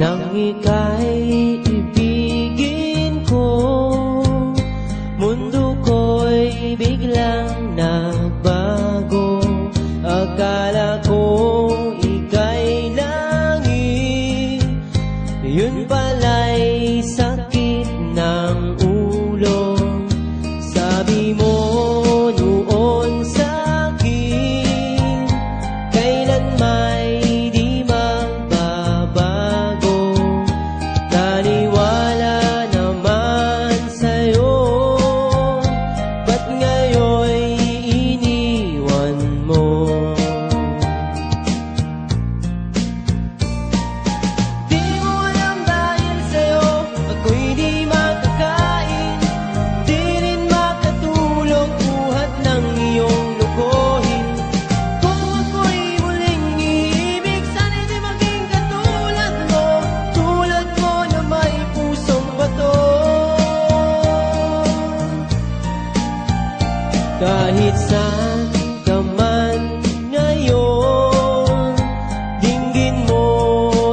nang ika'y ibigin ko. Mundo ko'y biglang nagbago. Akala ko ika'y langit, yun pala'y sakit ng ulo. Sabi mo noon sa'kin, kailan may di magbabago. Naniwala naman sa'yo, ba't ngayon'y iniwan mo? Di mo alam dahil sa'yo ako'y di makakain, di rin makatulog buhat ng iyong lokohin. Kung ako'y muling iibig, sana'y di maging katulad mo, tulad mo na may pusong bato. Kahit saan ka man ngayon, dinggin mo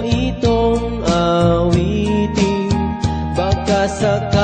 itong awitin, baka sakali